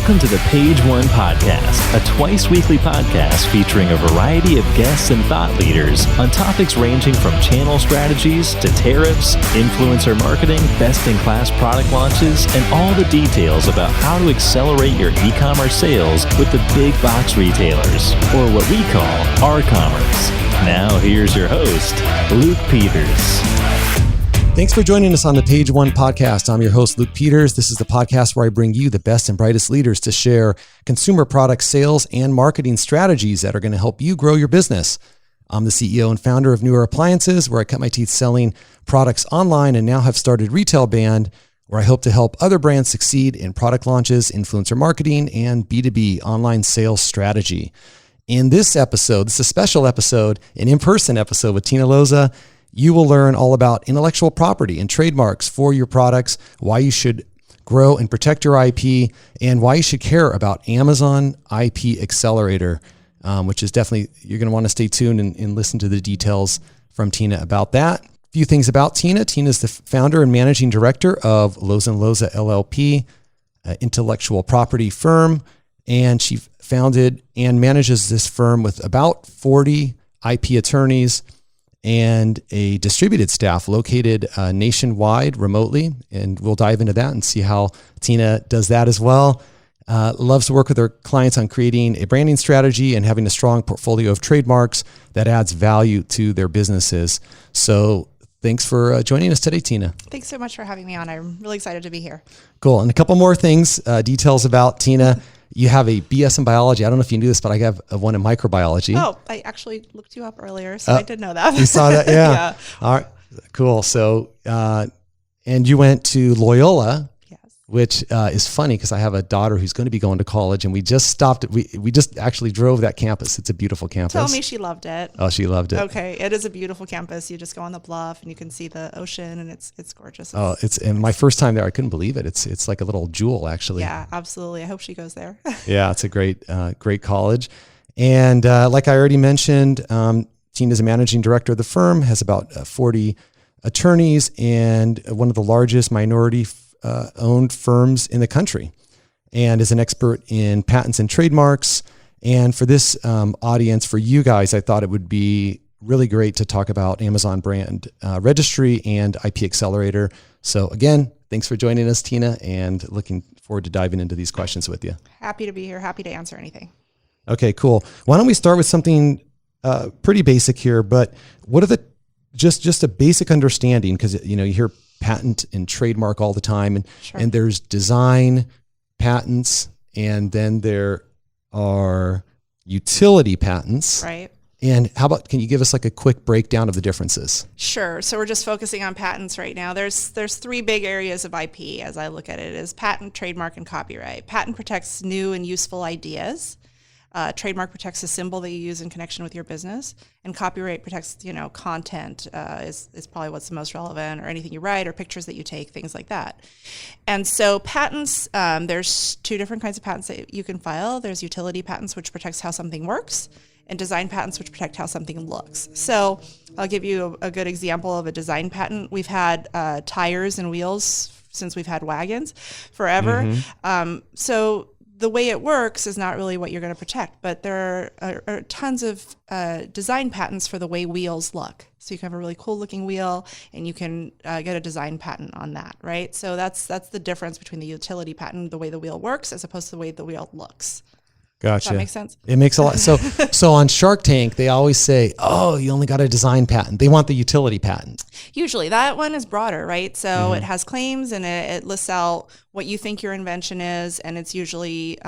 Welcome to the Page One Podcast, a twice-weekly podcast featuring a variety of guests and thought leaders on topics ranging from channel strategies to tariffs, influencer marketing, best-in-class product launches, and all the details about how to accelerate your e-commerce sales with the big box retailers, or what we call R-commerce. Now, here's your host, Luke Peters. Thanks for joining us on the Page One Podcast. I'm your host, Luke Peters. This is the podcast where I bring you the best and brightest leaders to share consumer product sales and marketing strategies that are going to help you grow your business. I'm the CEO and founder of Newer Appliances, where I cut my teeth selling products online and now have started Retail Band, where I hope to help other brands succeed in product launches, influencer marketing, and B2B online sales strategy. In this episode, this is a special episode, an in-person episode with Tina Loza. You will learn all about intellectual property and trademarks for your products, why you should grow and protect your IP, and why you should care about Amazon IP Accelerator, which is definitely, you're going to want to stay tuned and listen to the details from Tina about that. A few things about Tina. Tina is the founder and managing director of Loza & Loza LLP, an intellectual property firm, and she founded and manages this firm with about 40 IP attorneys and a distributed staff located nationwide remotely. And we'll dive into that and see how Tina does that as well. Loves to work with her clients on creating a branding strategy and having a strong portfolio of trademarks that adds value to their businesses. So thanks for joining us today, Tina. Thanks so much for having me on. I'm really excited to be here. Cool. And a couple more things, details about Tina. You have a BS in biology. I don't know if you knew this, but I have one in microbiology. Oh, I actually looked you up earlier, so I did know that. You saw that? Yeah. Yeah. All right. Cool. So, and you went to Loyola, Yes. which is funny because I have a daughter who's going to be going to college, and we just stopped. We just actually drove that campus. It's a beautiful campus. Tell me she loved it. Oh, she loved it. Okay. It is a beautiful campus. You just go on the bluff and you can see the ocean, and it's gorgeous. Oh, and my first time there, I couldn't believe it. It's like a little jewel, actually. Yeah, absolutely. I hope she goes there. Yeah, it's a great college. And like I already mentioned, Tina's a managing director of the firm, has about 40 attorneys, and one of the largest minority owned firms in the country, and is an expert in patents and trademarks. And for this audience, for you guys, I thought it would be really great to talk about Amazon brand registry and IP Accelerator. So again, thanks for joining us, Tina, and looking forward to diving into these questions with you. Happy to be here. Happy to answer anything. Okay, cool. Why don't we start with something pretty basic here, but what are the, just a basic understanding, because you hear patent and trademark all the time, and Sure. and there's design patents, and then there are utility patents. Right. And how about, can you give us like a quick breakdown of the differences? Sure. So we're just focusing on patents right now. There's three big areas of IP as I look at it: is patent, trademark, and copyright. Patent protects new and useful ideas. Trademark protects the symbol that you use in connection with your business, and copyright protects, content is probably what's the most relevant, or anything you write or pictures that you take, things like that. And so patents, there's two different kinds of patents that you can file. There's utility patents, which protects how something works, and design patents, which protect how something looks. So I'll give you a good example of a design patent. We've had tires and wheels since we've had wagons forever. Mm-hmm. So the way it works is not really what you're going to protect, but there are tons of design patents for the way wheels look. So you can have a really cool looking wheel, and you can get a design patent on that, right? So that's the difference between the utility patent, the way the wheel works, as opposed to the way the wheel looks. Gotcha. Does that make sense? It makes a lot. So on Shark Tank, they always say, "Oh, you only got a design patent." They want the utility patent. Usually that one is broader, right? So it has claims, and it lists out what you think your invention is, and it's usually,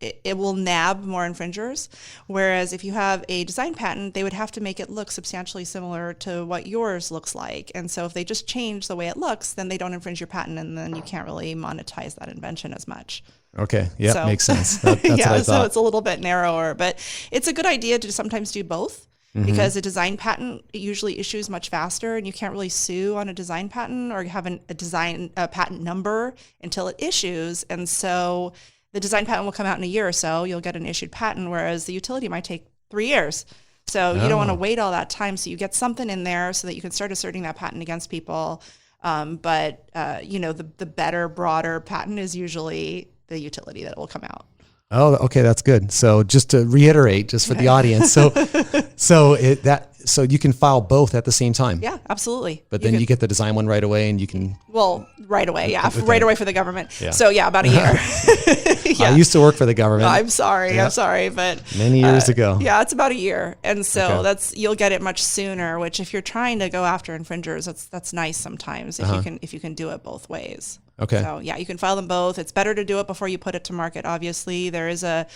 it will nab more infringers. Whereas if you have a design patent, they would have to make it look substantially similar to what yours looks like. And so if they just change the way it looks, then they don't infringe your patent, and then you can't really monetize that invention as much. Okay. Yeah, So- makes sense. That's what I Yeah, thought. so it's a little bit narrower, but it's a good idea to sometimes do both, because a design patent usually issues much faster, and you can't really sue on a design patent or have a patent number until it issues. And so the design patent will come out in a year or so, you'll get an issued patent, whereas the utility might take 3 years. So you don't want to wait all that time. So you get something in there so that you can start asserting that patent against people. But the better, broader patent is usually the utility that will come out. Oh, okay. That's good. So just to reiterate, just for the audience. So you can file both at the same time. Yeah, absolutely. But then you get the design one right away and you can. Well, right away. Yeah. Okay. Right away for the government. Yeah. So yeah, about a year. I used to work for the government. I'm sorry. But many years ago. Yeah, it's about a year. And so you'll get it much sooner, which if you're trying to go after infringers, that's nice sometimes if you can do it both ways. Okay. So yeah, you can file them both. It's better to do it before you put it to market. Obviously, there is a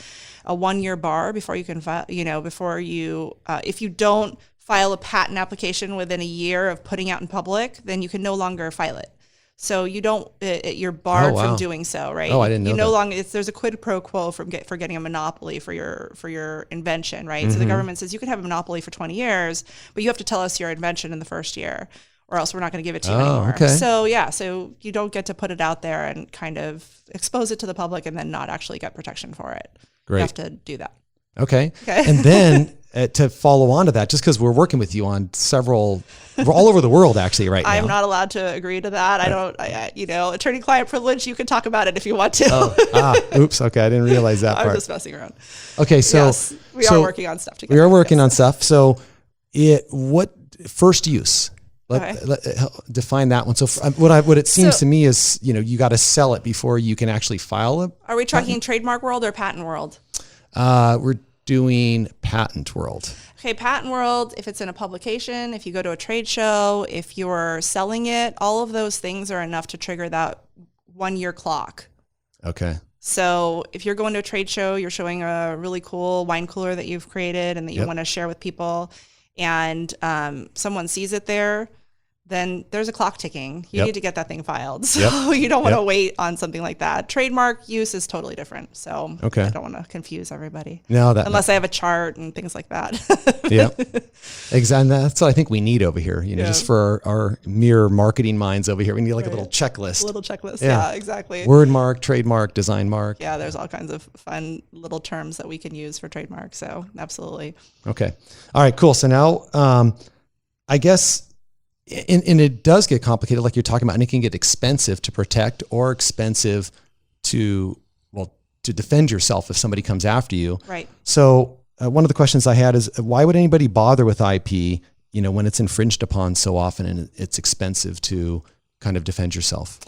1 year bar before you can file, if you don't file a patent application within a year of putting out in public, then you can no longer file it. So you don't, you're barred from doing so, right? Oh, I didn't know you no that. longer, there's a quid pro quo for getting a monopoly for your invention, right? So the government says you can have a monopoly for 20 years, but you have to tell us your invention in the first year, or else we're not going to give it to you anymore. Okay. So so you don't get to put it out there and kind of expose it to the public and then not actually get protection for it. Great. You have to do that. Okay. And then to follow on to that, just because we're working with you on we're all over the world actually right now. I'm not allowed to agree to that. Attorney-client privilege, you can talk about it if you want to. Oops. Okay. I didn't realize that part. I'm just messing around. Okay. So yes, we are working on stuff together. We are working on stuff. So what first use? Define that one. So what it seems to me is, you got to sell it before you can actually file it. Are we talking trademark world or patent world? We're doing patent world. Okay, patent world, if it's in a publication, if you go to a trade show, if you're selling it, all of those things are enough to trigger that 1 year clock. Okay. So if you're going to a trade show, you're showing a really cool wine cooler that you've created and that you want to share with people, and someone sees it there, then there's a clock ticking. You need to get that thing filed. So you don't want to wait on something like that. Trademark use is totally different. So I don't want to confuse everybody. No, unless I have a chart and things like that. Exactly. That's what I think we need over here. Just for our mere marketing minds over here, we need like a little checklist. A little checklist. Yeah, exactly. Word mark, trademark, design mark. Yeah, there's all kinds of fun little terms that we can use for trademark. So absolutely. Okay. All right, cool. So now I guess, and it does get complicated, like you're talking about, and it can get expensive to protect or expensive to defend yourself if somebody comes after you. Right. So one of the questions I had is, why would anybody bother with IP, when it's infringed upon so often and it's expensive to kind of defend yourself?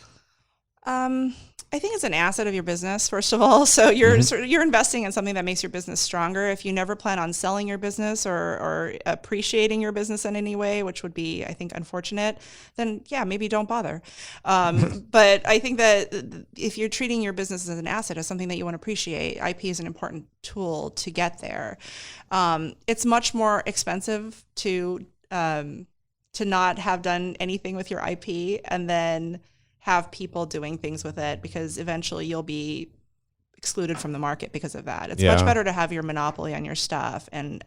I think it's an asset of your business, first of all. So you're investing in something that makes your business stronger. If you never plan on selling your business or appreciating your business in any way, which would be, I think, unfortunate, then maybe don't bother. But I think that if you're treating your business as an asset, as something that you want to appreciate, IP is an important tool to get there. It's much more expensive to not have done anything with your IP and then have people doing things with it, because eventually you'll be excluded from the market because of that. It's much better to have your monopoly on your stuff and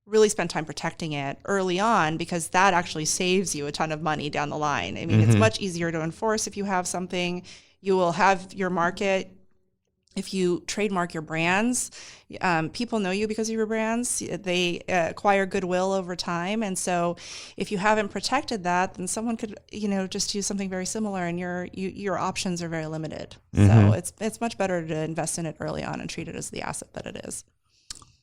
really spend time protecting it early on, because that actually saves you a ton of money down the line. I mean, it's much easier to enforce if you have something. You will have your market. If you trademark your brands, people know you because of your brands. They acquire goodwill over time. And so if you haven't protected that, then someone could, just use something very similar, and your options are very limited. So it's much better to invest in it early on and treat it as the asset that it is.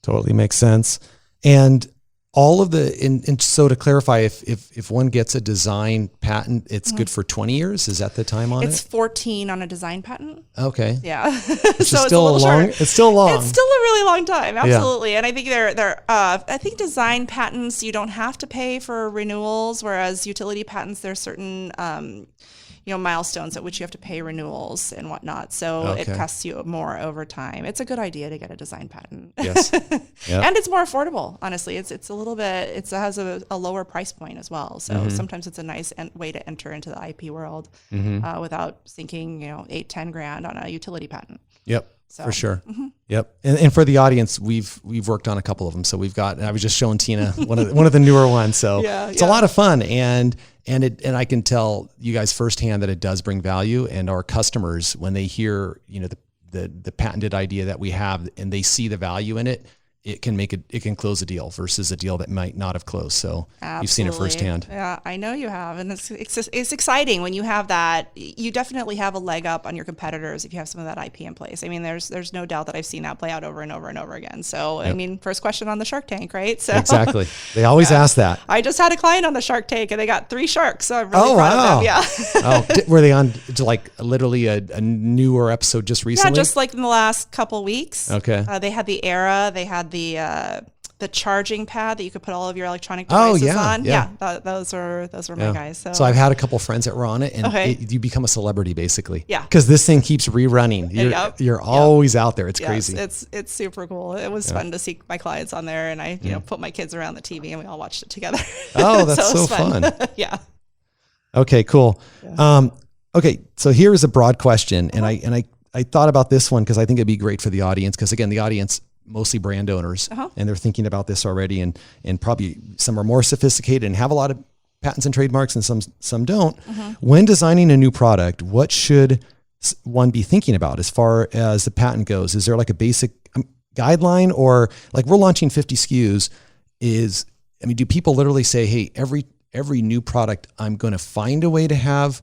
Totally makes sense. And all of and so to clarify, if one gets a design patent, it's good for 20 years. Is that the time on it? It's 14 on a design patent. Okay. Yeah. It's still a long. It's still long. It's still a really long time. Absolutely. Yeah. And I think I think design patents, you don't have to pay for renewals, whereas utility patents, there's certain, milestones at which you have to pay renewals and whatnot. So it costs you more over time. It's a good idea to get a design patent. Yes. Yep. And it's more affordable, honestly. It's a little bit, it has a lower price point as well. So sometimes it's a nice way to enter into the IP world without sinking, $8-10 on a utility patent. Yep. So, for sure. Yep. And for the audience, we've worked on a couple of them. So I was just showing Tina one of the newer ones. So it's a lot of fun, and I can tell you guys firsthand that it does bring value, and our customers, when they hear, the patented idea that we have and they see the value in it, it can close a deal versus a deal that might not have closed. So Absolutely. You've seen it firsthand. Yeah, I know you have. And it's exciting when you have that. You definitely have a leg up on your competitors if you have some of that IP in place. I mean, there's no doubt that I've seen that play out over and over and over again. So, I mean, first question on the Shark Tank, right? So Exactly. They always ask that. I just had a client on the Shark Tank and they got 3 sharks. So I'm really proud of them. Yeah. Were they on like literally a newer episode just recently? Yeah, just like in the last couple weeks. Okay. They had the Era. They had the charging pad that you could put all of your electronic devices on. Those were my guys. So I've had a couple friends that were on it, and you become a celebrity basically. Yeah. Because this thing keeps rerunning. You're always out there. It's crazy. It's super cool. It was fun to see my clients on there, and I put my kids around the TV and we all watched it together. Oh, that's so fun. Yeah. Okay, cool. Yeah. Okay, so here is a broad question, and I thought about this one because I think it'd be great for the audience, because again, the audience mostly brand owners, and they're thinking about this already, and probably some are more sophisticated and have a lot of patents and trademarks, and some don't. When designing a new product, what should one be thinking about as far as the patent goes? Is there like a basic guideline, or like we're launching 50 SKUs? Do people literally say, hey, every new product, I'm going to find a way to have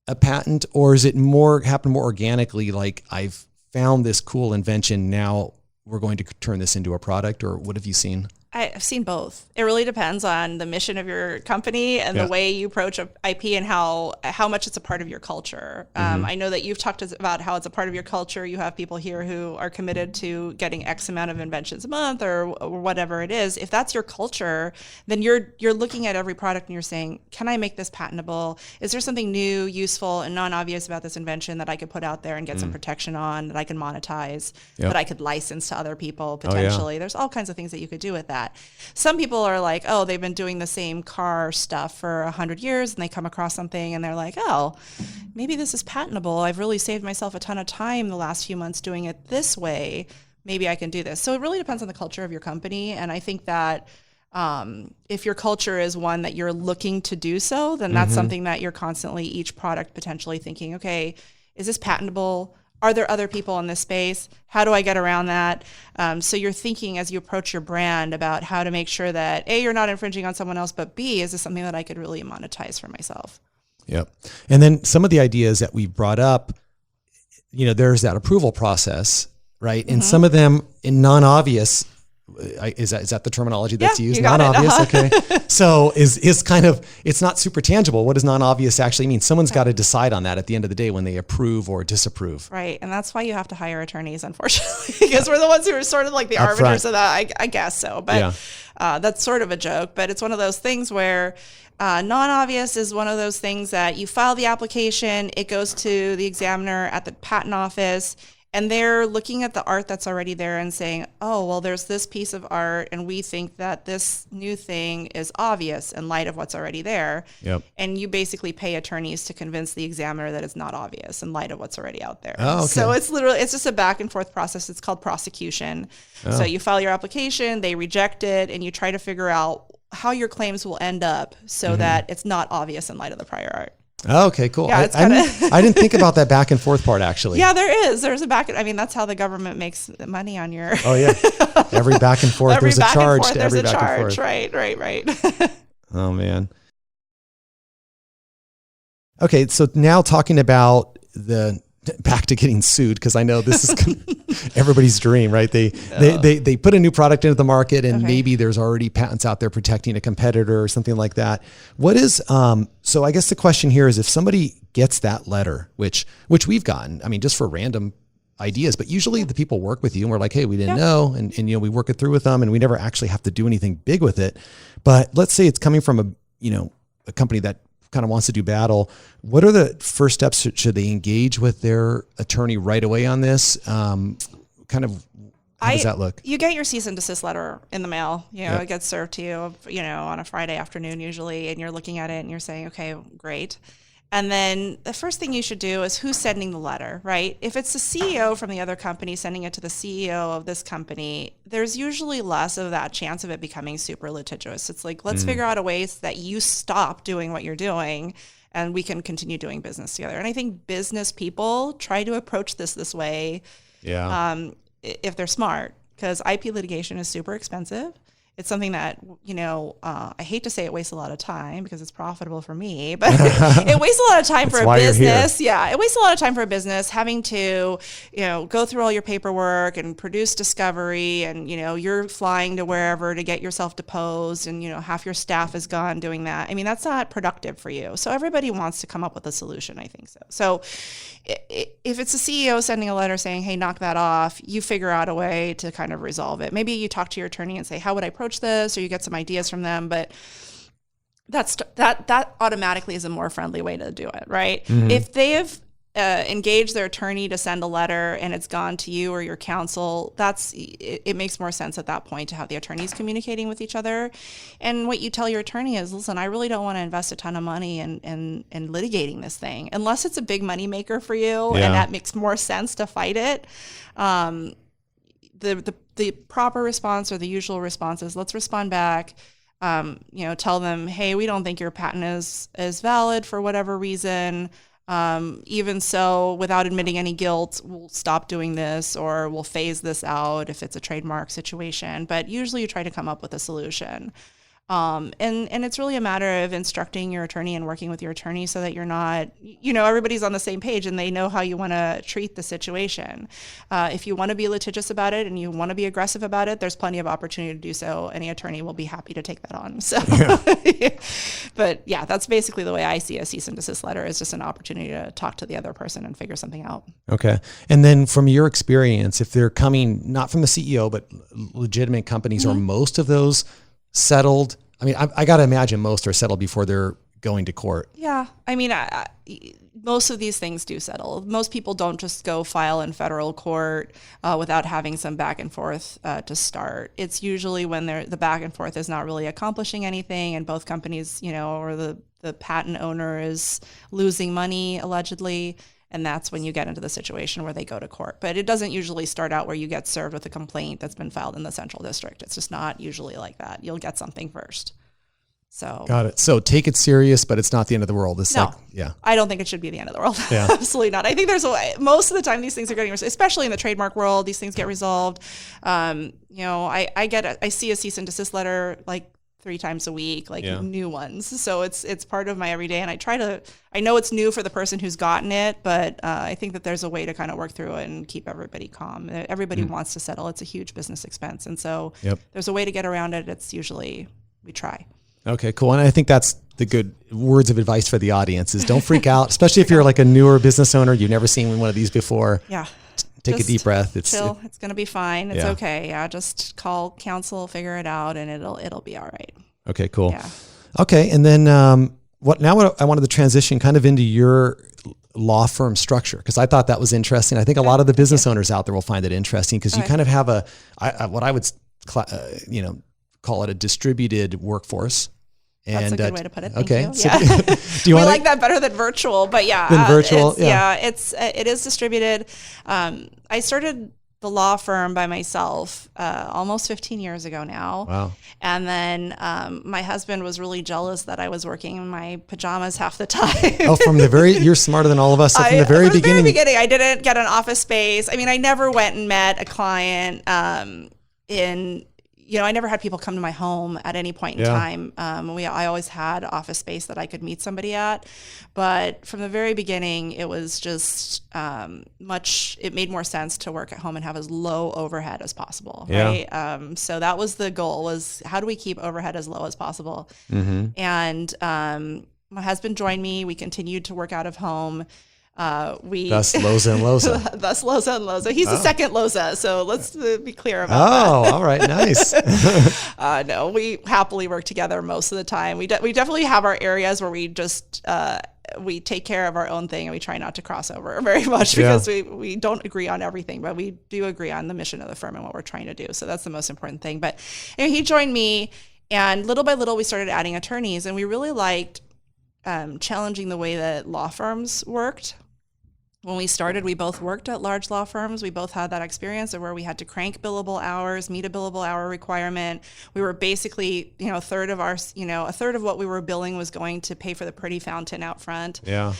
a patent, or is it happen more organically? Like, I've found this cool invention, now we're going to turn this into a product, or what have you seen? I've seen both. It really depends on the mission of your company and the way you approach IP and how much it's a part of your culture. I know that you've talked about how it's a part of your culture. You have people here who are committed to getting X amount of inventions a month or whatever it is. If that's your culture, then you're looking at every product and you're saying, can I make this patentable? Is there something new, useful, and non-obvious about this invention that I could put out there and get some protection on, that I can monetize, that I could license to other people potentially? There's all kinds of things that you could do with that. Some people are like, oh, they've been doing the same car stuff for 100 years, and they come across something and they're like, oh, maybe this is patentable. I've really saved myself a ton of time the last few months doing it this way. Maybe I can do this. So it really depends on the culture of your company. And I think that if your culture is one that you're looking to do so, then that's something that you're constantly, each product potentially thinking, okay, is this patentable? Are there other people in this space? How do I get around that? So you're thinking as you approach your brand about how to make sure that A, you're not infringing on someone else, but B, is this something that I could really monetize for myself? Yep. And then some of the ideas that we've brought up, there's that approval process, right? And some of them in non-obvious, is that the terminology that's used? Non-obvious, okay. So is kind of, it's not super tangible. What does non-obvious actually mean? Someone's got to decide on that at the end of the day when they approve or disapprove. Right, and that's why you have to hire attorneys, unfortunately, because we're the ones who are sort of like the arbiters of that. I guess so, but that's sort of a joke. But it's one of those things where non-obvious is one of those things that you file the application, it goes to the examiner at the patent office, and they're looking at the art that's already there and saying, oh, well, there's this piece of art, and we think that this new thing is obvious in light of what's already there. Yep. And you basically pay attorneys to convince the examiner that it's not obvious in light of what's already out there. Oh, okay. So it's just a back and forth process. It's called prosecution. Oh. So you file your application, they reject it, and you try to figure out how your claims will end up so that it's not obvious in light of the prior art. Oh, okay, cool. Yeah, I didn't think about that back and forth part, actually. Yeah, there's a back. That's how the government makes money on your. Oh yeah, every back and forth there's a charge to every back and forth. Right. Oh man. Okay, so now talking about back to getting sued, because I know this is everybody's dream, right? They put a new product into the market, and maybe there's already patents out there protecting a competitor or something like that. What is so I guess the question here is, if somebody gets that letter, which we've gotten, just for random ideas, but usually the people work with you and we're like, hey, we didn't know, and we work it through with them, and we never actually have to do anything big with it. But let's say it's coming from a company that kind of wants to do battle. What are the first steps? Should they engage with their attorney right away on this? How does that look? You get your cease and desist letter in the mail. It gets served to you, on a Friday afternoon usually, and you're looking at it and you're saying, okay, great. And then the first thing you should do is who's sending the letter, right? If it's the CEO from the other company sending it to the CEO of this company, there's usually less of that chance of it becoming super litigious. It's like, let's figure out a way that you stop doing what you're doing and we can continue doing business together. And I think business people try to approach this way if they're smart. because IP litigation is super expensive. It's something that, I hate to say it wastes a lot of time because it's profitable for me, but it wastes a lot of time for a business. Yeah, it wastes a lot of time for a business having to, go through all your paperwork and produce discovery, and, you're flying to wherever to get yourself deposed, and, half your staff is gone doing that. I mean, that's not productive for you. So everybody wants to come up with a solution, I think so. So if it's a CEO sending a letter saying, hey, knock that off, you figure out a way to kind of resolve it. Maybe you talk to your attorney and say, how would I approach this? Or you get some ideas from them, but that automatically is a more friendly way to do it, right? Mm-hmm. If they have engaged their attorney to send a letter and it's gone to you or your counsel, it makes more sense at that point to have the attorneys communicating with each other. And what you tell your attorney is, listen, I really don't want to invest a ton of money in litigating this thing, unless it's a big money maker for you, and that makes more sense to fight it. The proper response, or the usual response, is let's respond back. Tell them, hey, we don't think your patent is valid for whatever reason. Even so, without admitting any guilt, we'll stop doing this, or we'll phase this out if it's a trademark situation. But usually you try to come up with a solution. And it's really a matter of instructing your attorney and working with your attorney so that you're not, everybody's on the same page and they know how you want to treat the situation. If you want to be litigious about it and you want to be aggressive about it, there's plenty of opportunity to do so. Any attorney will be happy to take that on. So, But yeah, that's basically the way I see a cease and desist letter, is just an opportunity to talk to the other person and figure something out. Okay. And then from your experience, if they're coming not from the CEO, but legitimate companies, mm-hmm. are most of those settled? I mean, I got to imagine most are settled before they're going to court. Yeah. I mean, most of these things do settle. Most people don't just go file in federal court without having some back and forth to start. It's usually when the back and forth is not really accomplishing anything, and both companies, or the patent owner is losing money, allegedly. And that's when you get into the situation where they go to court. But it doesn't usually start out where you get served with a complaint that's been filed in the central district. It's just not usually like that. You'll get something first. So got it. So take it serious, but it's not the end of the world. I don't think it should be the end of the world. Yeah. Absolutely not. I think there's a way. Most of the time these things are getting resolved, especially in the trademark world. These things get resolved. I see a cease and desist letter like 3 times a week, new ones. So it's part of my everyday, and I know it's new for the person who's gotten it, but I think that there's a way to kind of work through it and keep everybody calm. Everybody wants to settle. It's a huge business expense. And so there's a way to get around it. It's usually, we try. Okay, cool. And I think that's the good words of advice for the audience is don't freak out, especially if you're like a newer business owner, you've never seen one of these before. Yeah. Take a deep breath. It's going to be fine. It's okay. Yeah. Just call counsel, figure it out, and it'll be all right. Okay, cool. Yeah. Okay. And then I wanted to transition kind of into your law firm structure, because I thought that was interesting. I think a lot of the business owners out there will find it interesting, because you kind of have what I would call it a distributed workforce. That's a good way to put it. Thank you. So, do you we like that better than virtual, but it is distributed. I started the law firm by myself almost 15 years ago now. Wow. And then my husband was really jealous that I was working in my pajamas half the time. You're smarter than all of us. So from the very beginning, I didn't get an office space. I mean, I never went and met a client I never had people come to my home at any point in time. I always had office space that I could meet somebody at. But from the very beginning, it was just it made more sense to work at home and have as low overhead as possible, right? So that was the goal, was how do we keep overhead as low as possible? Mm-hmm. And my husband joined me. We continued to work out of home. Thus Loza and Loza. Thus Loza and Loza. He's the second Loza, so let's be clear about that. All right, nice. No, we happily work together most of the time. We definitely have our areas where we just we take care of our own thing, and we try not to cross over very much, because we don't agree on everything, but we do agree on the mission of the firm and what we're trying to do. So that's the most important thing. But he joined me, and little by little we started adding attorneys, and we really liked challenging the way that law firms worked. When we started, we both worked at large law firms. We both had that experience of where we had to crank billable hours, meet a billable hour requirement. We were basically, a third of what we were billing was going to pay for the pretty fountain out front. Yeah.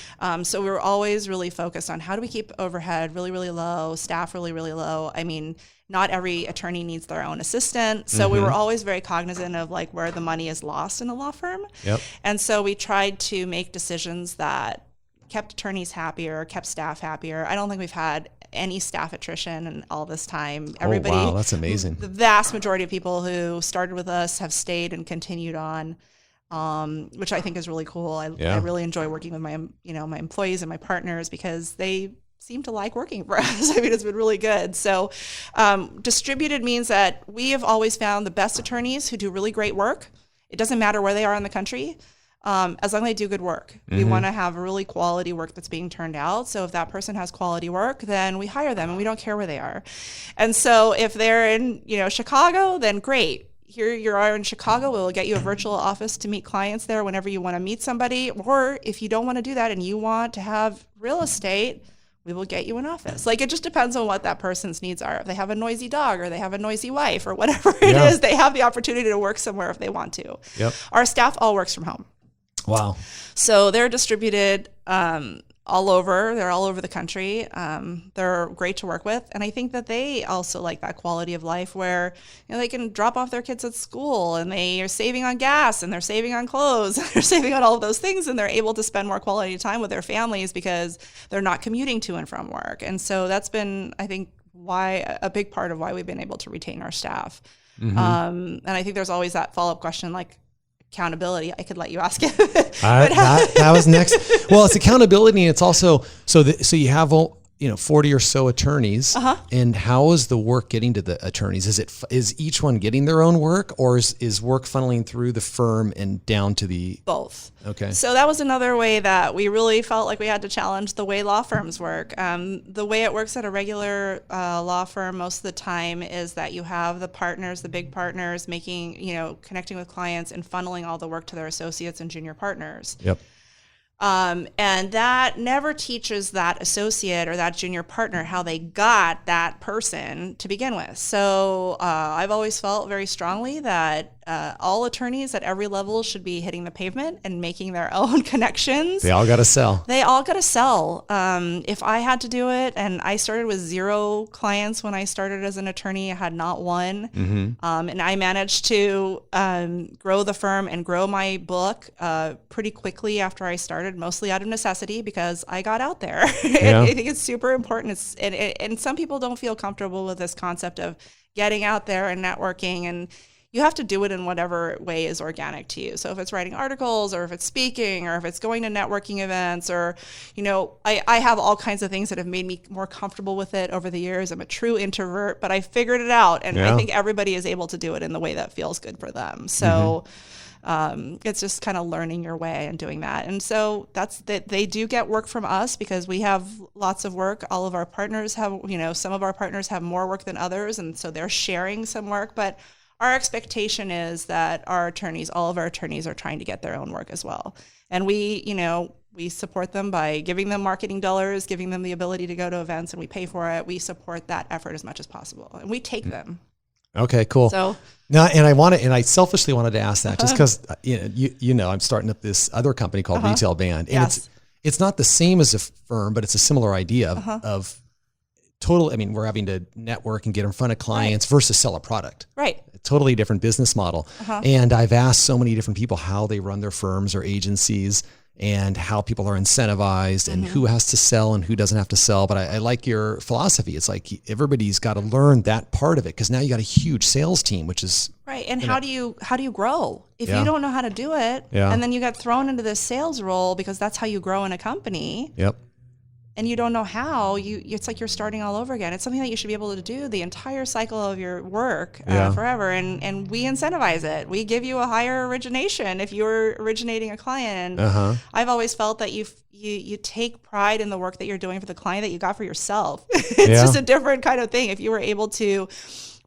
So we were always really focused on how do we keep overhead really, really low, staff really, really low. I mean, not every attorney needs their own assistant. So we were always very cognizant of like where the money is lost in a law firm. Yep. And so we tried to make decisions that kept attorneys happier, kept staff happier. I don't think we've had any staff attrition in all this time. Everybody, wow, that's amazing. The vast majority of people who started with us have stayed and continued on, which I think is really cool. I really enjoy working with my employees and my partners because they seem to like working for us. I mean, it's been really good. So distributed means that we have always found the best attorneys who do really great work. It doesn't matter where they are in the country. As long as they do good work. We want to have really quality work that's being turned out. So if that person has quality work, then we hire them and we don't care where they are. And so if they're in, Chicago, then great. Here you are in Chicago, we'll get you a virtual office to meet clients there whenever you want to meet somebody. Or if you don't want to do that and you want to have real estate, we will get you an office. Like, it just depends on what that person's needs are. If they have a noisy dog or they have a noisy wife or whatever it is, they have the opportunity to work somewhere if they want to. Yep. Our staff all works from home. Wow. So they're distributed all over. They're all over the country. They're great to work with. And I think that they also like that quality of life where they can drop off their kids at school and they are saving on gas and they're saving on clothes. They're saving on all of those things and they're able to spend more quality time with their families because they're not commuting to and from work. And so that's been, I think, a big part of why we've been able to retain our staff. And I think there's always that follow-up question like, accountability. I could let you ask it. That was next. Well, it's accountability, and it's also so you have 40 or so attorneys, and how is the work getting to the attorneys? Is each one getting their own work, or is work funneling through the firm and down to the both? Okay. So that was another way that we really felt like we had to challenge the way law firms work. The way it works at a regular law firm most of the time is that you have the big partners making, connecting with clients and funneling all the work to their associates and junior partners. Yep. And that never teaches that associate or that junior partner how they got that person to begin with. So I've always felt very strongly that all attorneys at every level should be hitting the pavement and making their own connections. They all got to sell. If I had to do it, and I started with 0 clients when I started as an attorney, I had not one. And I managed to grow the firm and grow my book pretty quickly after I started, mostly out of necessity because I got out there. Yeah. I think it's super important. And some people don't feel comfortable with this concept of getting out there and networking, and you have to do it in whatever way is organic to you. So if it's writing articles or if it's speaking or if it's going to networking events or, I have all kinds of things that have made me more comfortable with it over the years. I'm a true introvert, but I figured it out. And I think everybody is able to do it in the way that feels good for them. So it's just kind of learning your way and doing that. And so they do get work from us because we have lots of work. All of our partners have, some of our partners have more work than others. And so they're sharing some work, but our expectation is that all of our attorneys are trying to get their own work as well. And we support them by giving them marketing dollars, giving them the ability to go to events, and we pay for it. We support that effort as much as possible, and we take them. Okay, cool. So now, and I selfishly wanted to ask that just because I'm starting up this other company called Retail Band, and it's not the same as a firm, but it's a similar idea of total. I mean, we're having to network and get in front of clients versus sell a product. Right. A totally different business model. And I've asked so many different people how they run their firms or agencies and how people are incentivized and who has to sell and who doesn't have to sell. But I like your philosophy. It's like everybody's got to learn that part of it because now you got a huge sales team, which is right. And how do you grow if you don't know how to do it? And then you get thrown into this sales role because that's how you grow in a company. Yep. And you don't know how, it's like you're starting all over again. It's something that you should be able to do the entire cycle of your work forever. And we incentivize it. We give you a higher origination if you're originating a client. I've always felt that you take pride in the work that you're doing for the client that you got for yourself. It's just a different kind of thing. If you were able to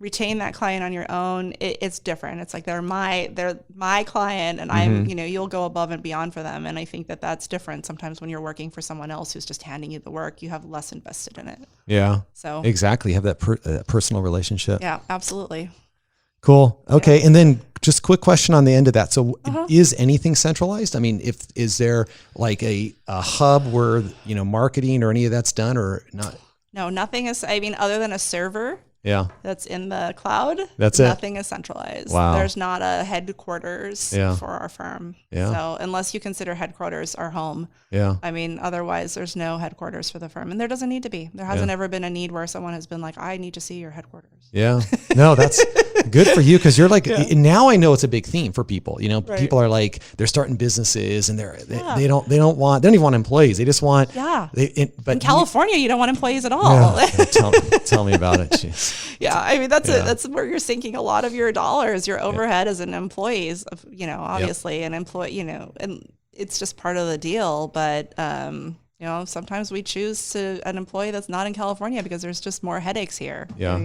retain that client on your own, it's different. It's like they're my client, and I'm, you'll go above and beyond for them. And I think that that's different. Sometimes when you're working for someone else who's just handing you the work, you have less invested in it. Yeah. So exactly. Have that personal relationship. Yeah, absolutely. Cool. Okay. Yeah. And then just quick question on the end of that. So is anything centralized? I mean, is there like a hub where, marketing or any of that's done or not? No, nothing is, other than a server. Yeah. That's in the cloud. That's it. Nothing is centralized. Wow. There's not a headquarters for our firm. Yeah. So unless you consider headquarters our home. Yeah. Otherwise there's no headquarters for the firm, and there doesn't need to be. There hasn't ever been a need where someone has been like, I need to see your headquarters. Yeah. No, that's good for you. Cause you're like, now I know it's a big theme for people. People are like, they're starting businesses and they don't even want employees. They just want, but in California, you don't want employees at all. Tell me about it. Jeez. Yeah, that's where you're sinking a lot of your dollars, your overhead as an employee, obviously an employee, and it's just part of the deal. But, sometimes we choose an employee that's not in California because there's just more headaches here. Yeah.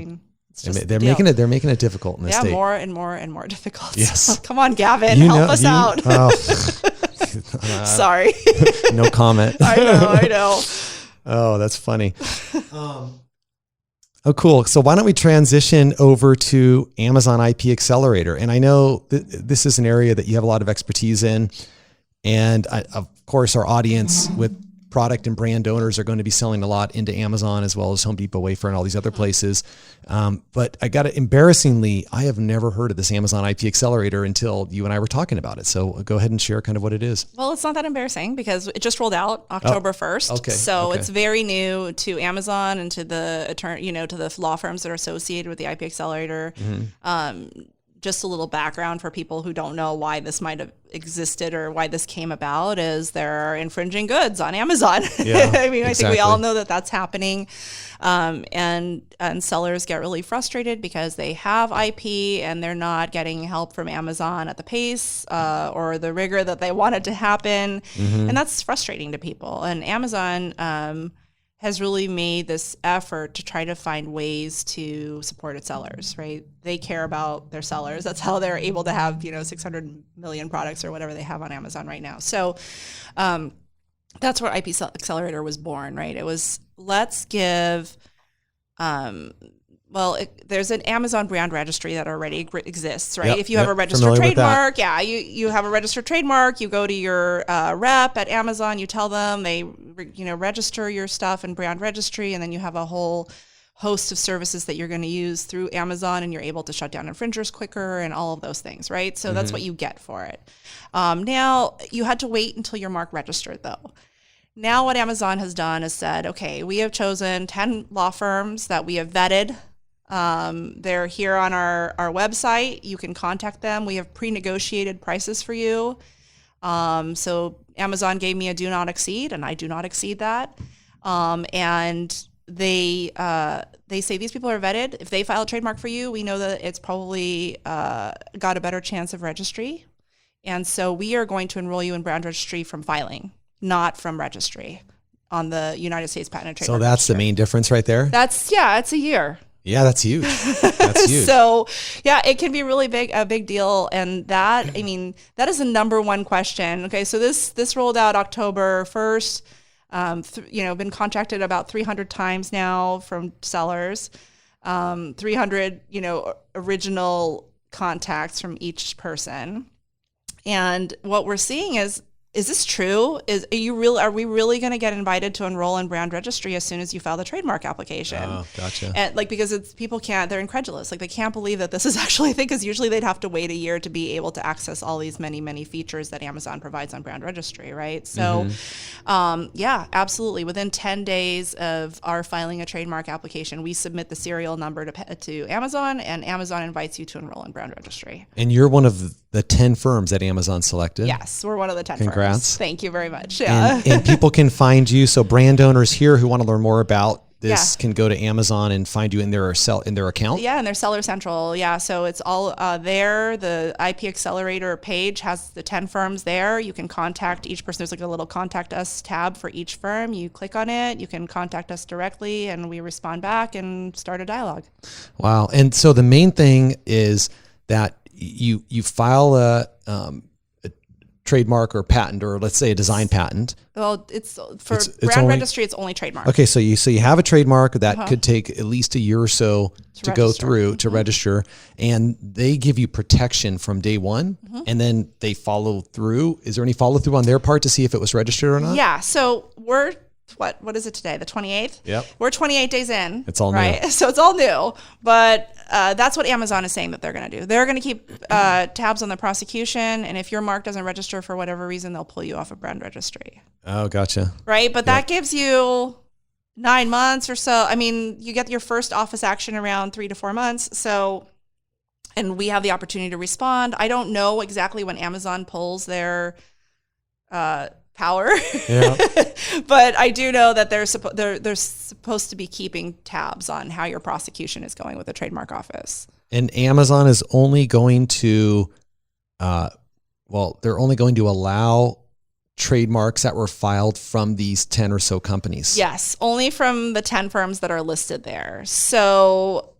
They're making it difficult in this state. More and more and more difficult. Yes. So, come on, Gavin, help us out. Sorry. No comment. I know. Oh, that's funny. Oh, cool. So why don't we transition over to Amazon IP Accelerator? And I know this is an area that you have a lot of expertise in. And of course, our audience with product and brand owners are going to be selling a lot into Amazon as well as Home Depot, Wayfair, and all these other places. But embarrassingly, I have never heard of this Amazon IP Accelerator until you and I were talking about it. So go ahead and share kind of what it is. Well, it's not that embarrassing because it just rolled out October 1st. Okay. So it's very new to Amazon and to the to the law firms that are associated with the IP Accelerator. Mm-hmm. Just a little background for people who don't know why this might have existed or why this came about is there are infringing goods on Amazon. Yeah, I think we all know that that's happening. And sellers get really frustrated because they have IP and they're not getting help from Amazon at the pace or the rigor that they want it to happen. Mm-hmm. And that's frustrating to people. And Amazon has really made this effort to try to find ways to support its sellers, right? They care about their sellers. That's how they're able to have, 600 million products or whatever they have on Amazon right now. So that's where IP Accelerator was born, right? It was, let's give, there's an Amazon brand registry that already exists, right? If you have a registered trademark, you have a registered trademark, you go to your rep at Amazon, you tell them, they register your stuff in brand registry, and then you have a whole host of services that you're going to use through Amazon, and you're able to shut down infringers quicker and all of those things, right? So that's what you get for it. Now, you had to wait until your mark registered, though. Now what Amazon has done is said, okay, we have chosen 10 law firms that we have vetted. They're here on our website. You can contact them. We have pre-negotiated prices for you. So Amazon gave me a do not exceed, and I do not exceed that. And they say these people are vetted. If they file a trademark for you, we know that it's probably got a better chance of registry. And so we are going to enroll you in brand registry from filing, not from registry on the United States Patent and Trademark. So that's registry. The main difference right there? It's a year. Yeah, that's huge. That's huge. So, it can be really a big deal. And that is the number one question. Okay, so this rolled out October 1st. Been contacted about 300 times now from sellers, 300, original contacts from each person. And what we're seeing is this true? Are we really going to get invited to enroll in brand registry as soon as you file the trademark application? Oh, gotcha. And because they're incredulous. Like they can't believe that this is actually a thing, because usually they'd have to wait a year to be able to access all these many, many features that Amazon provides on brand registry, right? So, absolutely. Within 10 days of our filing a trademark application, we submit the serial number to Amazon, and Amazon invites you to enroll in brand registry. And you're one of the 10 firms that Amazon selected. Yes, we're one of the 10 Congrats. firms. Thank you very much. Yeah. And people can find you. So brand owners here who want to learn more about this can go to Amazon and find you in their account? Yeah, and their Seller Central. Yeah, so it's all there. The IP Accelerator page has the 10 firms there. You can contact each person. There's like a little contact us tab for each firm. You click on it. You can contact us directly, and we respond back and start a dialogue. Wow. And so the main thing is that you file a trademark or patent, or let's say a design patent. Well, it's brand registry, it's only trademark. Okay, so you have a trademark that could take at least a year or so to go through to register, and they give you protection from day one, and then they follow through. Is there any follow through on their part to see if it was registered or not? Yeah, so we're what is it today? The 28th? Yep. We're 28 days in. It's all right? new. So it's all new, but that's what Amazon is saying that they're going to do. They're going to keep tabs on the prosecution, and if your mark doesn't register for whatever reason, they'll pull you off of brand registry. Oh, gotcha. Right, but that gives you 9 months or so. I mean, you get your first office action around 3 to 4 months. So, and we have the opportunity to respond. I don't know exactly when Amazon pulls their power, but I do know that they're supposed to be keeping tabs on how your prosecution is going with the trademark office. And Amazon is only going to, they're only going to allow trademarks that were filed from these 10 or so companies. Yes, only from the 10 firms that are listed there. So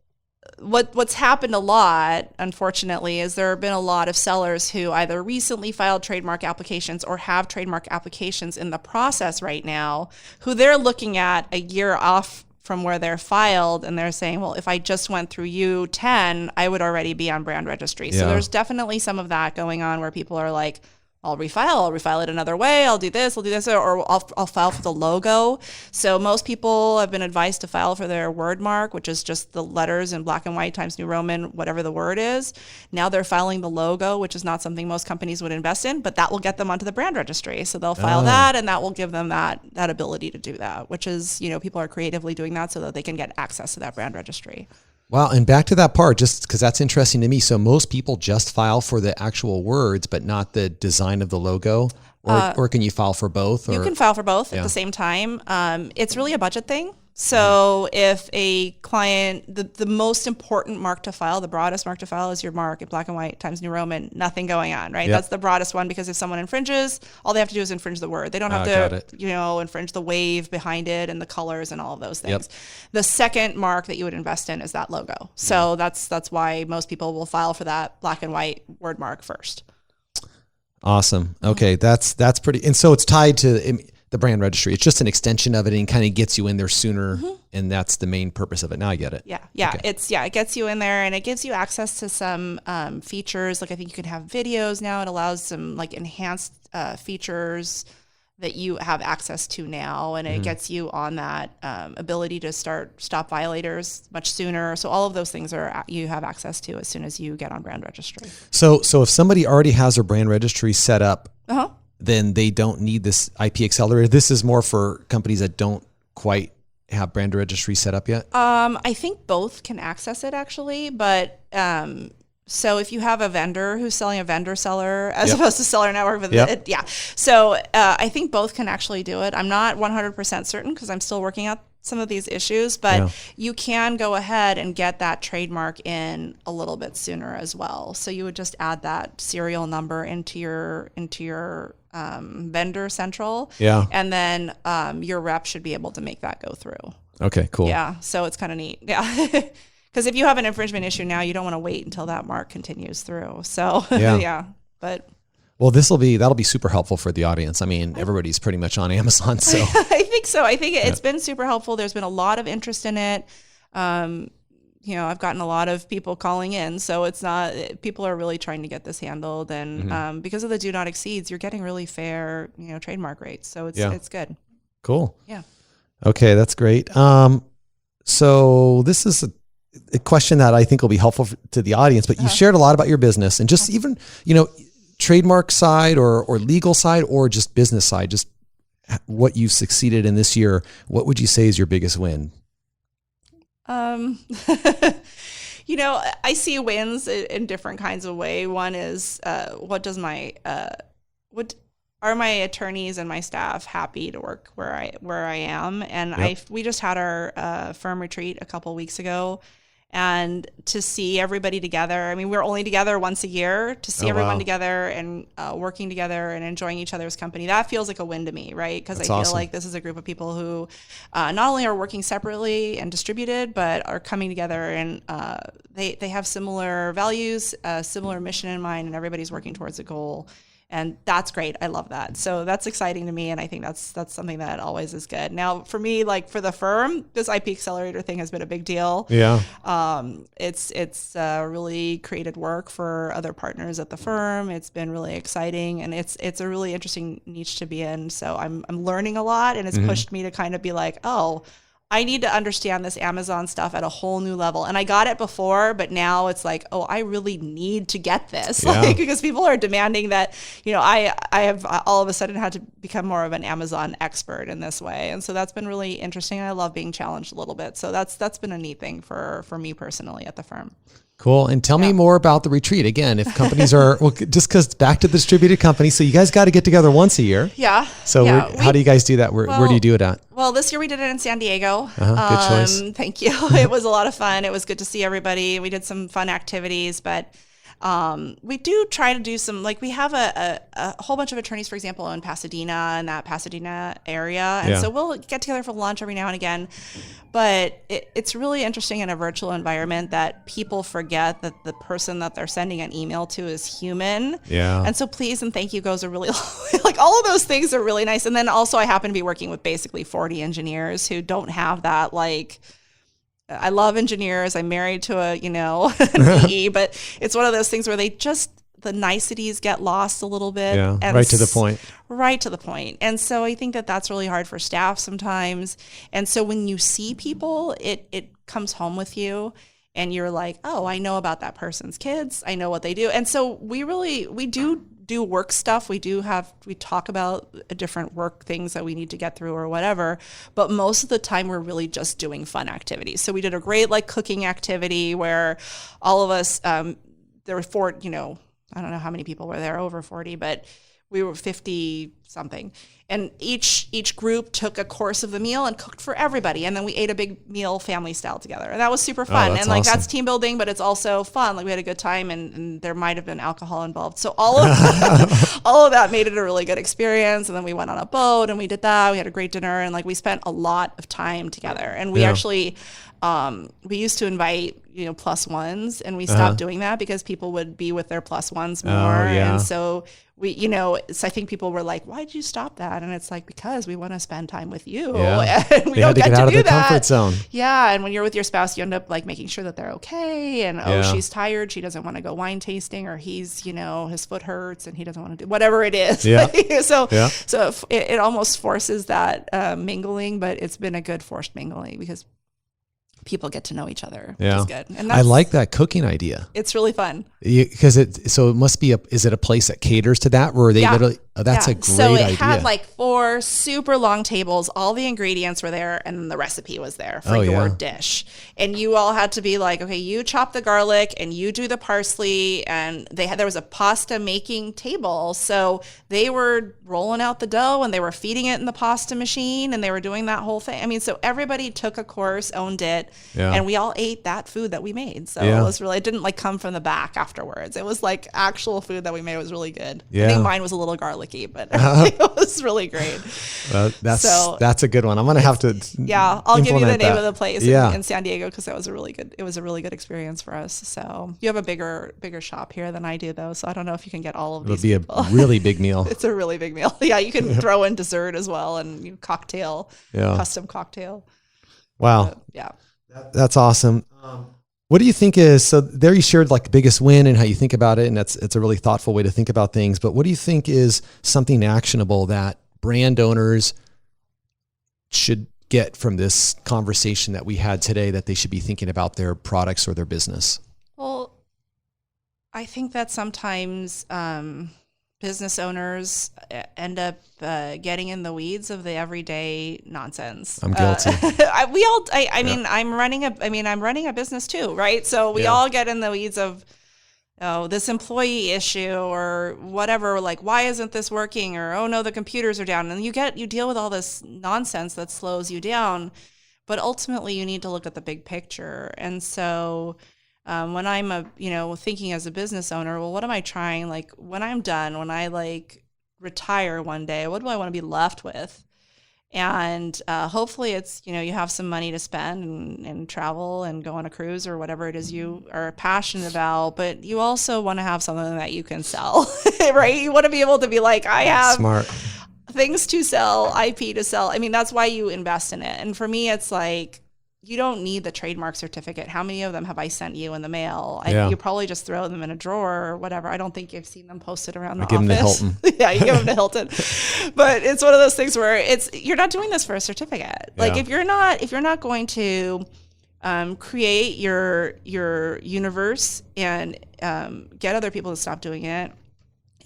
what's happened a lot, unfortunately, is there have been a lot of sellers who either recently filed trademark applications or have trademark applications in the process right now, who they're looking at a year off from where they're filed, and they're saying, well, if I just went through you 10, I would already be on brand registry. So there's definitely some of that going on where people are like, I'll refile it another way. I'll do this, or I'll file for the logo. So most people have been advised to file for their word mark, which is just the letters in black and white Times New Roman, whatever the word is. Now they're filing the logo, which is not something most companies would invest in, but that will get them onto the brand registry. So they'll file that, and that will give them that ability to do that, which is, people are creatively doing that so that they can get access to that brand registry. Wow. And back to that part, just because that's interesting to me. So most people just file for the actual words, but not the design of the logo, or can you file for both? You can file for both at the same time. It's really a budget thing. So if a client, the most important mark to file, the broadest mark to file is your mark in black and white Times New Roman, nothing going on, right? That's the broadest one, because if someone infringes, all they have to do is infringe the word. They don't have to, infringe the wave behind it and the colors and all of those things. The second mark that you would invest in is that logo. So that's why most people will file for that black and white word mark first. Awesome. Okay. That's pretty, and so it's tied to the brand registry. It's just an extension of it, and kind of gets you in there sooner. And that's the main purpose of it. Now I get it. Yeah. Okay. It gets you in there, and it gives you access to some features. Like I think you can have videos now. It allows some like enhanced features that you have access to now. And it gets you on that ability to stop violators much sooner. So all of those things you have access to as soon as you get on brand registry. So if somebody already has their brand registry set up, then they don't need this IP Accelerator. This is more for companies that don't quite have brand registry set up yet? I think both can access it actually, but so if you have a vendor who's selling a vendor seller as opposed to seller network, So I think both can actually do it. I'm not 100% certain because I'm still working out some of these issues, but you can go ahead and get that trademark in a little bit sooner as well. So you would just add that serial number into your vendor central, and then your rep should be able to make that go through. Okay, cool. Yeah, so it's kind of neat. Yeah, because if you have an infringement issue now, you don't want to wait until that mark continues through. So but. Well, that'll be super helpful for the audience. I mean, everybody's pretty much on Amazon, so. I think so. I think it's been super helpful. There's been a lot of interest in it. I've gotten a lot of people calling in, so it's not, people are really trying to get this handled. And because of the do not exceeds, you're getting really fair, trademark rates. So it's good. Cool. Yeah. Okay, that's great. So this is a question that I think will be helpful to the audience, but you shared a lot about your business and just even, trademark side or legal side or just business side, just what you've succeeded in this year. What would you say is your biggest win? I see wins in different kinds of way. One is, what does my are my attorneys and my staff happy to work where I am? And we just had our firm retreat a couple weeks ago, and to see everybody together. I mean, we're only together once a year. To see everyone together and working together and enjoying each other's company, that feels like a win to me, right? Because I feel like this is a group of people who not only are working separately and distributed, but are coming together, and they have similar values, similar mission in mind, and everybody's working towards a goal. And that's great. I love that. So that's exciting to me. And I think that's something that always is good. Now, for me, like for the firm, this IP Accelerator thing has been a big deal. Yeah. It's really created work for other partners at the firm. It's been really exciting, and it's a really interesting niche to be in. So I'm learning a lot, and it's pushed me to kind of be like, oh, I need to understand this Amazon stuff at a whole new level. And I got it before, but now it's like, oh, I really need to get this. Like, because people are demanding that, I have all of a sudden had to become more of an Amazon expert in this way. And so that's been really interesting. I love being challenged a little bit. So that's been a neat thing for me personally at the firm. Cool. And tell me more about the retreat. Again, if companies are, just because back to the distributed company, so you guys got to get together once a year. Yeah. So how do you guys do that? Where do you do it at? Well, this year we did it in San Diego. Good choice. Thank you. It was a lot of fun. It was good to see everybody. We did some fun activities, but we do try to do some, like we have a whole bunch of attorneys, for example, in Pasadena and that Pasadena area. And so we'll get together for lunch every now and again. But it's really interesting in a virtual environment that people forget that the person that they're sending an email to is human. Yeah. And so please and thank you goes a really, like all of those things are really nice. And then also I happen to be working with basically 40 engineers who don't have that, like, I love engineers. I'm married to an PE, but it's one of those things where the niceties get lost a little bit. Yeah, and right to the point. Right to the point. And so I think that that's really hard for staff sometimes. And so when you see people, it comes home with you, and you're like, oh, I know about that person's kids. I know what they do. And so we do work stuff. We talk about different work things that we need to get through or whatever, but most of the time we're really just doing fun activities. So we did a great cooking activity where all of us, there were four, I don't know how many people were there, over 40, but we were 50 something. And each group took a course of the meal and cooked for everybody. And then we ate a big meal family style together. And that was super fun. That's and awesome. That's team building, but it's also fun. Like we had a good time, and there might have been alcohol involved. So all of that made it a really good experience. And then we went on a boat and we did that. We had a great dinner, and we spent a lot of time together. And we actually, we used to invite, plus ones, and we stopped doing that because people would be with their plus ones more. And so we, so I think people were like, why did you stop that? And it's like, because we want to spend time with you. Yeah. And we they don't had to get get to out of do their comfort zone. Yeah. And when you're with your spouse, you end up making sure that they're okay. And, she's tired. She doesn't want to go wine tasting, or he's, his foot hurts and he doesn't want to do whatever it is. Yeah. So it almost forces that mingling, but it's been a good forced mingling because people get to know each other, which is good. And I like that cooking idea. It's really fun. Because it must be is it a place that caters to that, where they literally, that's a great idea. So it had 4 super long tables, all the ingredients were there, and the recipe was there for your dish. And you all had to be like, okay, you chop the garlic and you do the parsley, and there was a pasta making table. So they were rolling out the dough and they were feeding it in the pasta machine, and they were doing that whole thing. I mean, so everybody took a course, owned it, and we all ate that food that we made. So it was really, it didn't come from the back afterwards. It was actual food that we made. It was really good. I think mine was a little garlicky, but it was really great. That's a good one. I'm going to have to I'll give you the name that. of the place in San Diego, because that was a really good experience for us. So you have a bigger shop here than I do, though. So I don't know if you can get all of these people. It'll be a really big meal. It's a really big meal. Yeah, you can throw in dessert as well, and cocktail, custom cocktail. Wow. Yeah. That's awesome. What do you think is, so there you shared the biggest win and how you think about it, and it's a really thoughtful way to think about things, but what do you think is something actionable that brand owners should get from this conversation that we had today that they should be thinking about their products or their business? Well, I think that sometimes business owners end up getting in the weeds of the everyday nonsense. I'm guilty. I'm running a business too, right? So we all get in the weeds of oh, this employee issue or whatever, like, why isn't this working? Or, oh no, the computers are down. And you deal with all this nonsense that slows you down. But ultimately you need to look at the big picture. And so when I'm thinking as a business owner, well, what am I trying? Like when I'm done, when I like retire one day, what do I want to be left with? And hopefully it's, you have some money to spend and travel and go on a cruise or whatever it is you are passionate about. But you also want to have something that you can sell, right? You want to be able to be like, I have Smart. things to sell, IP to sell. I mean, that's why you invest in it. And for me, it's like, you don't need the trademark certificate. How many of them have I sent you in the mail? You probably just throw them in a drawer or whatever. I don't think you've seen them posted around the office. Give them to Hilton. Yeah, you give them to Hilton. But it's one of those things where you're not doing this for a certificate. Like if you're not going to create your universe and get other people to stop doing it,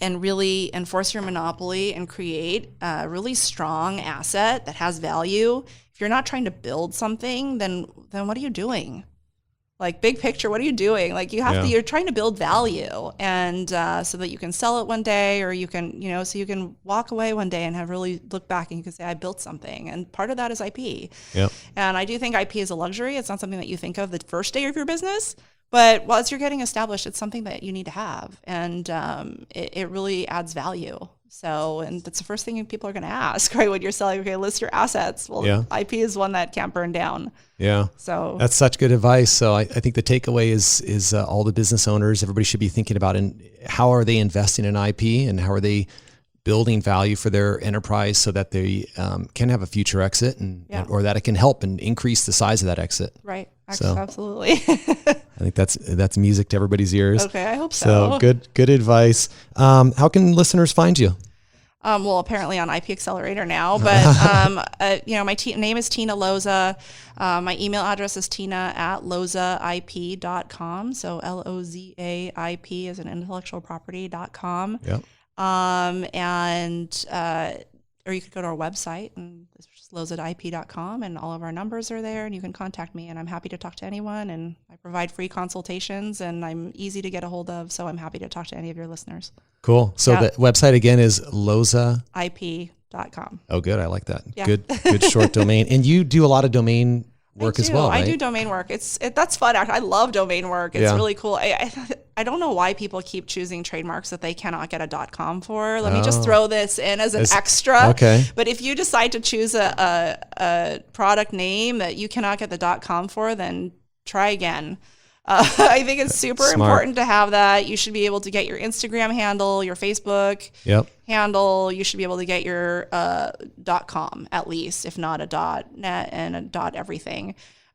and really enforce your monopoly and create a really strong asset that has value. If you're not trying to build something, then what are you doing? Like big picture, what are you doing? Like you're trying to build value, and so that you can sell it one day, or you can, so you can walk away one day and have really look back and you can say, I built something. And part of that is IP. Yep. And I do think IP is a luxury. It's not something that you think of the first day of your business. But once you're getting established, it's something that you need to have, and it really adds value. So, and that's the first thing people are going to ask, right? When you're selling, okay, list your assets. Well, IP is one that can't burn down. Yeah. So that's such good advice. So I think the takeaway is all the business owners, everybody should be thinking about how are they investing in IP and how are they building value for their enterprise so that they can have a future exit or that it can help and increase the size of that exit. Right. So, absolutely. I think that's music to everybody's ears. Okay, I hope so. So good advice. How can listeners find you? Well, apparently on IP Accelerator now, but my name is Tina Loza. My email address is tina@lozaip.com. So LOZAIP is an intellectual property.com. Yep. Or you could go to our website, and it's just lozaip.com, and all of our numbers are there, and you can contact me, and I'm happy to talk to anyone, and I provide free consultations, and I'm easy to get a hold of, so I'm happy to talk to any of your listeners. Cool. So the website again is lozaip.com. Oh, good. I like that. Yeah. Good short domain. And you do a lot of domain work as well, right? I do domain work. That's fun. I love domain work. It's really cool. I don't know why people keep choosing trademarks that they cannot get a .com for. Let me just throw this in as an extra. Okay. But if you decide to choose a product name that you cannot get the .com for, then try again. I think it's super important to have that. You should be able to get your Instagram handle, your Facebook handle. You should be able to get your .com at least, if not a .net and a .everything.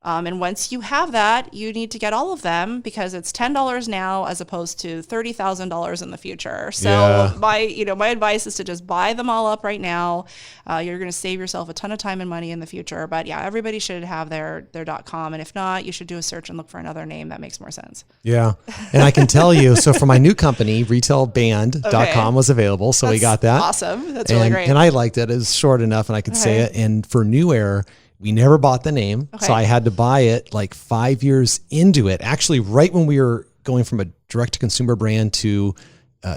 And once you have that, you need to get all of them because it's $10 now as opposed to $30,000 in the future. So my advice is to just buy them all up right now. You're going to save yourself a ton of time and money in the future. But everybody should have their .com. And if not, you should do a search and look for another name that makes more sense. Yeah. And I can tell you, so for my new company, retailband.com was available. So we got that. Awesome. That's really great. And I liked it. It was short enough and I could say it. And for New Air, we never bought the name. So I had to buy it like 5 years into it. Actually, right when we were going from a direct-to-consumer brand to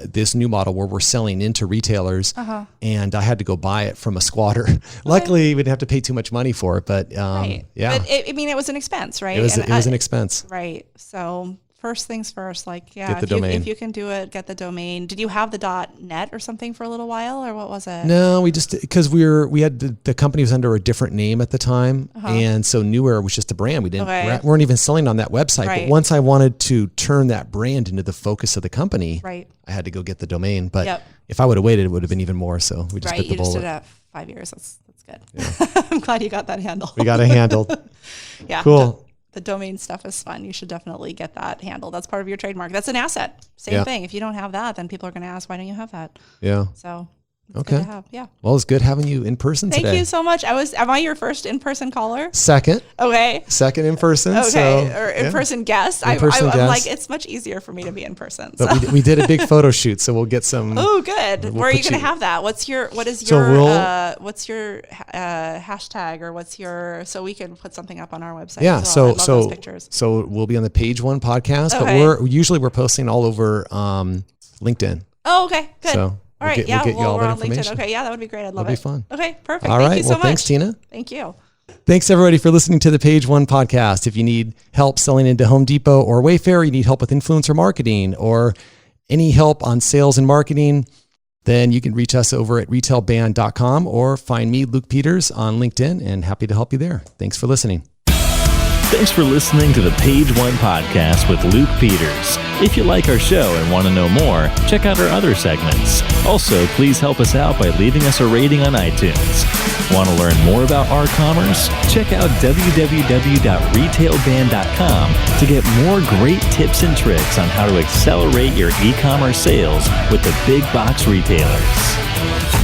this new model where we're selling into retailers. And I had to go buy it from a squatter. Luckily, we didn't have to pay too much money for it. But But it was an expense, right? It was an expense. Right. So first things first, get the domain. If you can do it, get the domain. Did you have the .net or something for a little while, or what was it? No, we just, because we had the company was under a different name at the time. And so New Air was just a brand. We weren't even selling on that website. But once I wanted to turn that brand into the focus of the company, I had to go get the domain. But if I would have waited, it would have been even more. So we just bit the bullet. You just did it 5 years. That's good. Yeah. I'm glad you got that handled. We got it handled. Cool. The domain stuff is fun. You should definitely get that handled. That's part of your trademark. That's an asset. Same thing. If you don't have that, then people are going to ask, why don't you have that? Yeah. So Okay. Good to have. Yeah. Well, it's good having you in person Thank today. you so much. Am I your first in-person caller? Second Okay. in person. Okay. So, or in-person guest. In-person I'm guest. like, it's much easier for me to be in person. So. But we did a big photo shoot, so we'll get some. Oh, good. We'll Where are you put going to you- have that? What's your hashtag, or what's your, so we can put something up on our website. Yeah, as well. I love so those pictures. so we'll be on the Page One podcast, Okay. but we're posting all over LinkedIn. Oh, okay. Good. So All right. we'll get you all we're that on LinkedIn. information. Okay. Yeah, that would be great. I'd love That'd be it. fun. Okay. Perfect. All Thank right. you so Well, much. thanks, Tina. Thank you. Thanks everybody for listening to the Page One podcast. If you need help selling into Home Depot or Wayfair, you need help with influencer marketing or any help on sales and marketing, then you can reach us over at retailband.com or find me, Luke Peters, on LinkedIn, and happy to help you there. Thanks for listening. Thanks for listening to the Page One podcast with Luke Peters. If you like our show and want to know more, check out our other segments. Also, please help us out by leaving us a rating on iTunes. Want to learn more about our commerce? Check out www.retailband.com to get more great tips and tricks on how to accelerate your e-commerce sales with the big box retailers.